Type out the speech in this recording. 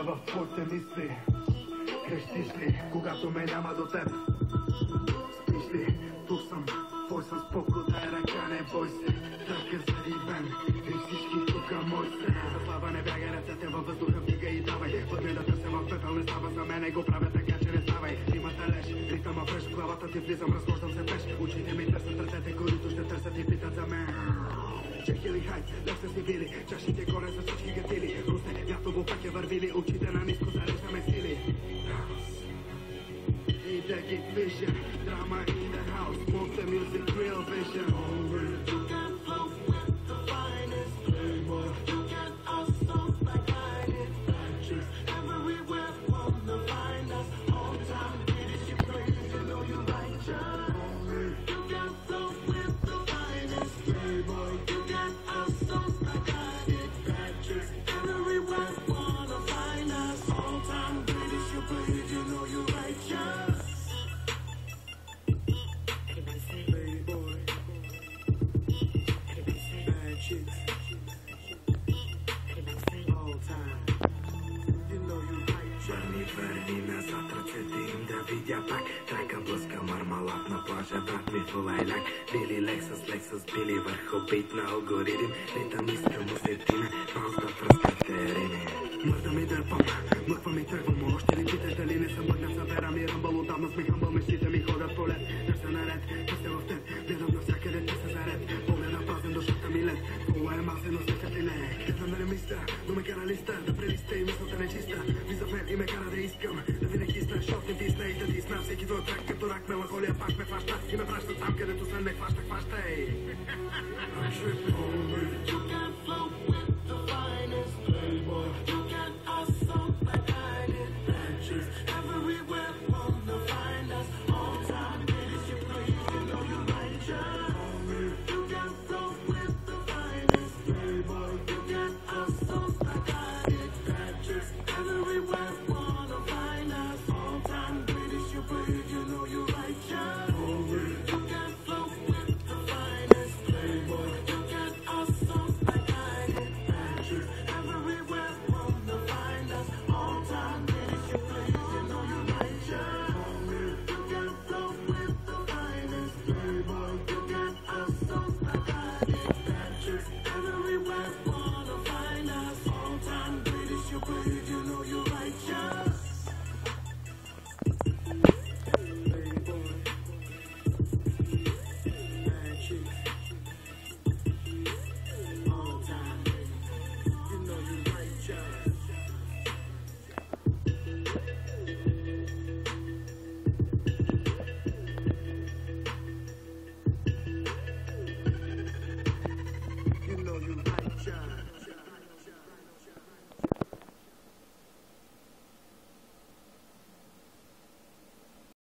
В твоите мисли, крещиш ли, когато ме няма до теб? Спиш ли, тук съм, твой съм споко, дай ръка, не бой се. Тръпка зарибен, и всички тука мой се. За слава не бяга ръцете във въздуха, вдига и давай. Пътне да търся в пепел, не става за мене, го правя така, че не ставай. Има талеж, ритъма фреш, в главата ти влизам, разхождам се пеш. Очите ми търсят ръцете, които ще търсят и питат за мен. Чехили хайт, лев се си били, чашите горе са всички гатили. Русне, вятово пък е вървили, очите на ниско зареждаме сили. И да ги vision, drama in the house, monster music, real vision. You can flow with the finest playboy, you can assault like guided matches. Everywhere from the finest, all time leadership places, you know you're righteous. You can flow with the finest playboy, you can assault like guided matches. Everywhere from the finest, all time leadership places, you know you're righteous. Върни назад ръцете им да видя пак. Трека блъска мармалат на плажа, брат ми фулайлак. Били Лексус, били върху бит на алгоритм. Ритъм искам усетиме, паус да пръскате рине. Мърда ми да е попа, мъква ми тръгвам. Още ли питаш дали не съм мъгнат за вера ми ръмбал. Отдавна сме хъмбъл, мечтите ми ходят по лед. Търся наред, търся в теб, гледам навсякъде, търся заред. Болен напазен, душата ми лед, пола е масен, но след ли не. Гледам нали миста, но ме кара листа, да прелиста и мисълта нечиста. Влиза в мен и ме кара да искам, да винаги сна, шот не тисна и да тисна. Всеки твой трак като рак, меланхолия пак ме хваща и ме праща там, където сън не хваща, хващай. I'm tripping.